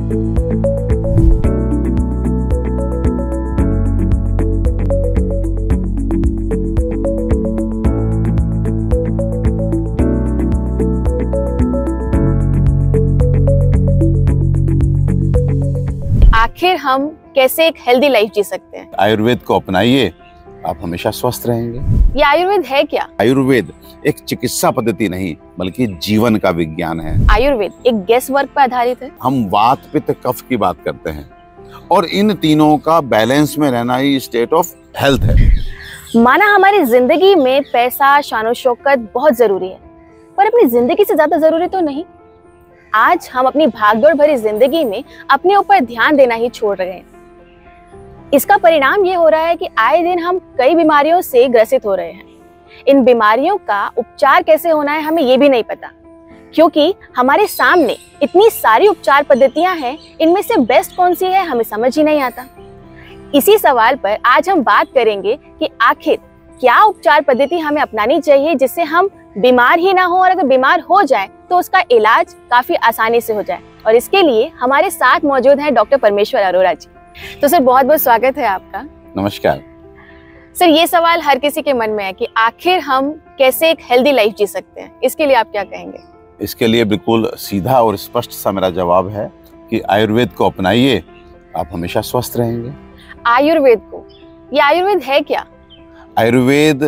आखिर हम कैसे एक हेल्दी लाइफ जी सकते हैं? आयुर्वेद को अपनाइए, आप हमेशा स्वस्थ रहेंगे। ये आयुर्वेद है क्या? आयुर्वेद एक चिकित्सा पद्धति नहीं बल्कि जीवन का विज्ञान है। आयुर्वेद एक गेस वर्क पर आधारित है। हम वात पित्त कफ की बात करते हैं और इन तीनों का बैलेंस में रहना ही स्टेट ऑफ हेल्थ है। माना हमारी जिंदगी में पैसा शानो शौकत बहुत जरूरी है, पर अपनी जिंदगी से ज्यादा जरूरी तो नहीं। आज हम अपनी भागदौड़ भरी जिंदगी में अपने ऊपर ध्यान देना ही छोड़ रहे हैं। इसका परिणाम ये हो रहा है कि आए दिन हम कई बीमारियों से ग्रसित हो रहे हैं। इन बीमारियों का उपचार कैसे होना है हमें ये भी नहीं पता, क्योंकि हमारे सामने इतनी सारी उपचार पद्धतियां हैं, इनमें से बेस्ट कौन सी है हमें समझ ही नहीं आता। इसी सवाल पर आज हम बात करेंगे कि आखिर क्या उपचार पद्धति हमें अपनानी चाहिए जिससे हम बीमार ही ना हो, और अगर बीमार हो जाए तो उसका इलाज काफी आसानी से हो जाए। और इसके लिए हमारे साथ मौजूद हैं डॉक्टर परमेश्वर अरोरा जी। तो सर बहुत बहुत स्वागत है आपका। नमस्कार सर, ये सवाल हर किसी के मन में है कि आखिर हम कैसे एक हेल्दी लाइफ जी सकते हैं, इसके लिए आप क्या कहेंगे? इसके लिए बिल्कुल सीधा और स्पष्ट सा मेरा जवाब है कि आयुर्वेद को अपनाइए, आप हमेशा स्वस्थ रहेंगे। आयुर्वेद को, ये आयुर्वेद है क्या? आयुर्वेद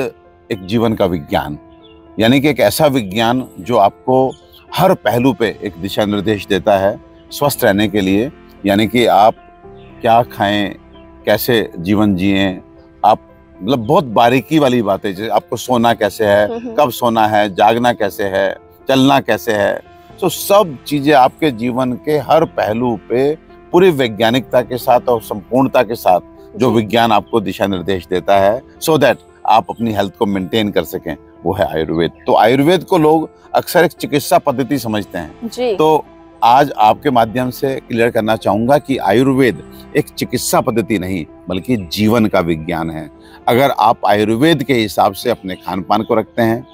एक जीवन का विज्ञान, यानी कि एक ऐसा विज्ञान जो आपको हर पहलू पे एक दिशा निर्देश देता है स्वस्थ रहने के लिए। यानी कि आप क्या खाएं, कैसे जीवन जिएं, आप मतलब बहुत बारीकी वाली बातें, जैसे आपको सोना कैसे है, कब सोना है, जागना कैसे है, चलना कैसे है, तो सब चीजें आपके जीवन के हर पहलू पे पूरी वैज्ञानिकता के साथ और संपूर्णता के साथ जो विज्ञान आपको दिशा निर्देश देता है, सो दैट आप अपनी हेल्थ को मेंटेन कर सकें, वो है आयुर्वेद। तो आयुर्वेद को लोग अक्सर एक चिकित्सा पद्धति समझते हैं जी। तो आज आपके माध्यम से क्लियर करना चाहूंगा कि आयुर्वेद एक चिकित्सा पद्धति नहीं बल्कि जीवन का विज्ञान है। अगर आप आयुर्वेद के हिसाब से अपने खान पान को रखते हैं,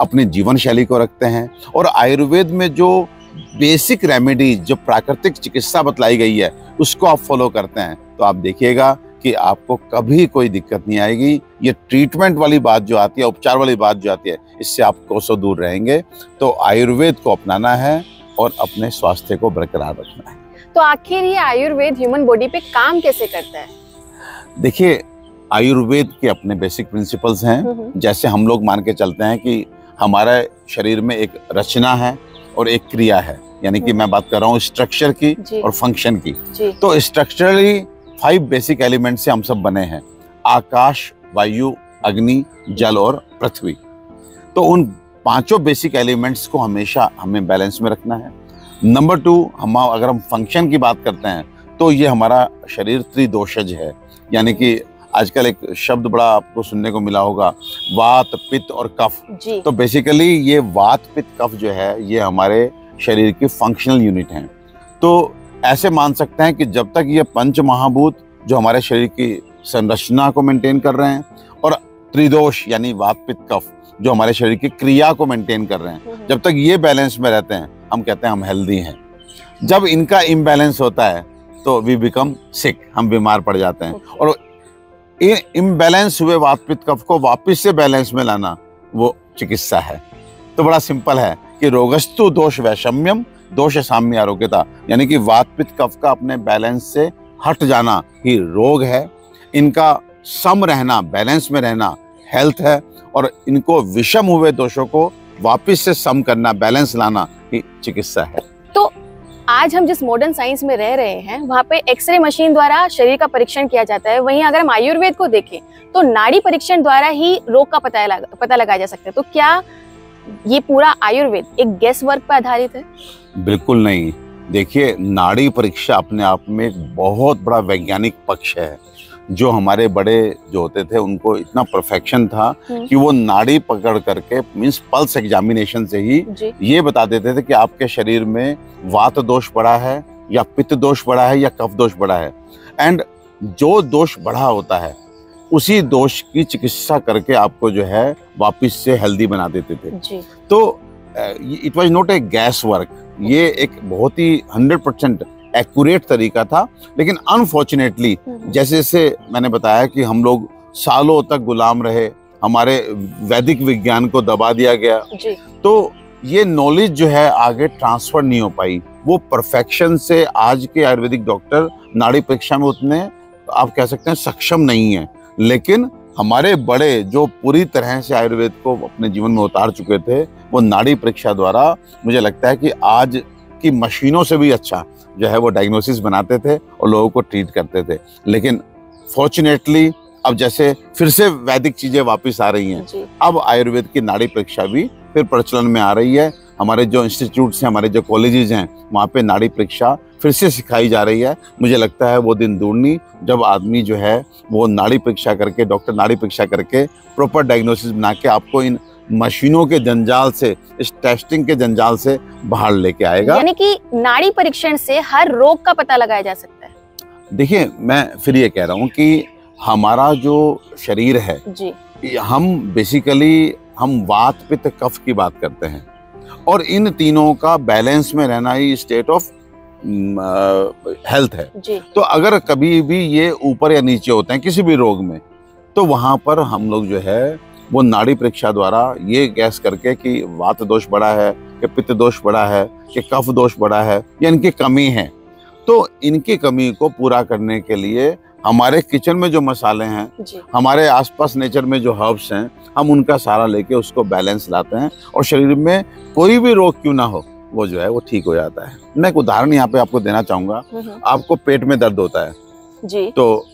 अपनी जीवन शैली को रखते हैं और आयुर्वेद में जो बेसिक रेमेडी, जो प्राकृतिक चिकित्सा बतलाई गई है, उसको आप फॉलो करते हैं, तो आप देखिएगा कि आपको कभी कोई दिक्कत नहीं आएगी। ये ट्रीटमेंट वाली बात जो आती है, उपचार वाली बात जो आती है, इससे आप कोसों दूर रहेंगे। तो आयुर्वेद को अपनाना है और अपने स्वास्थ्य को बरकरार रखना है। तो आखिर ये आयुर्वेद ह्यूमन बॉडी पे काम कैसे करता है? देखिए, आयुर्वेद के अपने बेसिक प्रिंसिपल्स हैं। जैसे हम लोग मान के चलते हैं कि हमारे शरीर में एक रचना है और एक क्रिया है, यानी कि मैं बात कर रहा हूँ स्ट्रक्चर की और फंक्शन की। तो स्ट्रक्चरली 5 बेसिक एलिमेंट से हम सब बने हैं: आकाश, वायु, अग्नि, जल और पृथ्वी। तो उन 5 बेसिक एलिमेंट्स को हमेशा हमें बैलेंस में रखना है। नंबर 2, अगर हम फंक्शन की बात करते हैं तो ये हमारा शरीर त्रिदोषज है, यानी कि आजकल एक शब्द बड़ा आपको सुनने को मिला होगा, वात पित्त और कफ। तो बेसिकली ये वात पित्त कफ जो है, ये हमारे शरीर की फंक्शनल यूनिट हैं। तो ऐसे मान सकते हैं कि जब तक ये पंच महाभूत जो हमारे शरीर की संरचना को मेंटेन कर रहे हैं और त्रिदोष यानी वात पित्त कफ जो हमारे शरीर की क्रिया को मेंटेन कर रहे हैं, जब तक ये बैलेंस में रहते हैं, हम कहते हैं हम हेल्दी हैं। जब इनका इम्बैलेंस होता है तो वी बिकम सिक, हम बीमार पड़ जाते हैं। और इम्बैलेंस हुए वात पित्त कफ को वापस से बैलेंस में लाना, वो चिकित्सा है। तो बड़ा सिंपल है कि रोगस्तु दोष वैषम्यम दोष साम्य आरोग्यता, यानी कि वात पित्त कफ का अपने बैलेंस से हट जाना ही रोग है। इनका सम रहना, बैलेंस में रहना हेल्थ है, और इनको विषम हुए दोषों को वापस से सम करना, बैलेंस लाना ही चिकित्सा है। तो आज हम जिस मॉडर्न साइंस में रह रहे हैं, वहाँ पे एक्सरे मशीन द्वारा शरीर का परीक्षण किया जाता है। वहीं अगर हम आयुर्वेद को देखें तो नाड़ी परीक्षण द्वारा ही रोग का पता लगाया जा सकता है। तो क्या ये पूरा आयुर्वेद एक गेस वर्क पर आधारित है? बिल्कुल नहीं। देखिए, नाड़ी परीक्षा अपने आप में एक बहुत बड़ा वैज्ञानिक पक्ष है। जो हमारे बड़े जो होते थे, उनको इतना परफेक्शन था कि वो नाड़ी पकड़ करके मींस पल्स एग्जामिनेशन से ही ये बता देते थे कि आपके शरीर में वात दोष बढ़ा है या पित्त दोष बढ़ा है या कफ दोष बढ़ा है। एंड जो दोष बढ़ा होता है उसी दोष की चिकित्सा करके आपको जो है वापस से हेल्दी बना देते थे। तो it was not a gas work, ये एक बहुत ही 100% एक्यूरेट तरीका था। लेकिन अनफॉर्चुनेटली जैसे जैसे मैंने बताया कि हम लोग सालों तक गुलाम रहे, हमारे वैदिक विज्ञान को दबा दिया गया, तो ये नॉलेज जो है आगे ट्रांसफर नहीं हो पाई। वो परफेक्शन से आज के आयुर्वेदिक डॉक्टर नाड़ी परीक्षा में उतने आप कह सकते हैं सक्षम नहीं है। लेकिन हमारे बड़े जो पूरी तरह से आयुर्वेद को अपने जीवन में उतार चुके थे, वो नाड़ी परीक्षा द्वारा मुझे लगता है कि आज की मशीनों से भी अच्छा जो है वो डायग्नोसिस बनाते थे और लोगों को ट्रीट करते थे। लेकिन फॉर्चुनेटली अब जैसे फिर से वैदिक चीजें वापस आ रही हैं, अब आयुर्वेद की नाड़ी परीक्षा भी फिर प्रचलन में आ रही है। हमारे जो इंस्टीट्यूट्स हैं, हमारे जो कॉलेजेस हैं, वहाँ पे नाड़ी परीक्षा फिर से सिखाई जा रही है। मुझे लगता है वो दिन दूर नहीं जब आदमी जो है वो नाड़ी परीक्षा करके, डॉक्टर नाड़ी परीक्षा करके प्रॉपर डायग्नोसिस बना के आपको इन मशीनों के जंजाल से, इस टेस्टिंग के जंजाल से बाहर लेके आएगा। यानी कि नाड़ी परीक्षण से हर रोग का पता लगाया जा सकता है। देखिए, मैं फिर ये कह रहा हूँ कि हमारा जो शरीर है जी, हम बेसिकली हम वात पित्त कफ की बात करते हैं, और इन तीनों का बैलेंस में रहना ही स्टेट ऑफ हेल्थ है जी। तो अगर कभी भी ये ऊपर या नीचे होते हैं किसी भी रोग में, तो वहां पर हम लोग जो है वो नाड़ी परीक्षा द्वारा ये गैस करके कि वात दोष बढ़ा है, कि पित्त दोष बढ़ा है, कि कफ दोष बढ़ा है, या इनकी कमी है, तो इनकी कमी को पूरा करने के लिए हमारे किचन में जो मसाले हैं, हमारे आसपास नेचर में जो हर्ब्स हैं, हम उनका सारा लेके उसको बैलेंस लाते हैं और शरीर में कोई भी रोग क्यों ना हो वो जो है वो ठीक हो जाता है। मैं एक उदाहरण यहाँ पे आपको देना चाहूंगा। आपको पेट में दर्द होता है जी, तो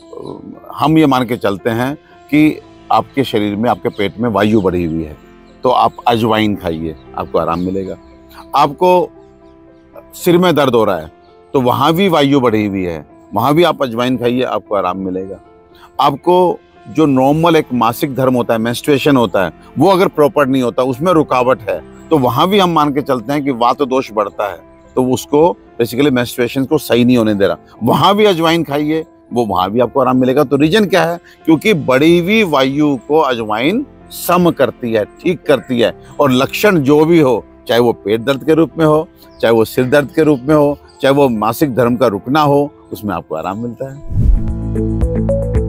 हम ये मान के चलते हैं कि आपके शरीर में, आपके पेट में वायु बढ़ी हुई है, तो आप अजवाइन खाइए, आपको आराम मिलेगा। आपको सिर में दर्द हो रहा है तो वहां भी वायु बढ़ी हुई है, वहां भी आप अजवाइन खाइए, आपको आराम मिलेगा। आपको जो नॉर्मल एक मासिक धर्म होता है, मेंस्ट्रुएशन होता है, वो अगर प्रॉपर नहीं होता, उसमें रुकावट है, तो वहां भी हम मान के चलते हैं कि वात दोष बढ़ता है, तो उसको बेसिकली मेंस्ट्रुएशन को सही नहीं होने दे रहा, वहां भी अजवाइन खाइए, वो वहां भी आपको आराम मिलेगा। तो रीजन क्या है? क्योंकि बढ़ी हुई वायु को अजवाइन सम करती है, ठीक करती है, और लक्षण जो भी हो, चाहे वो पेट दर्द के रूप में हो, चाहे वो सिर दर्द के रूप में हो, चाहे वो मासिक धर्म का रुकना हो, उसमें आपको आराम मिलता है।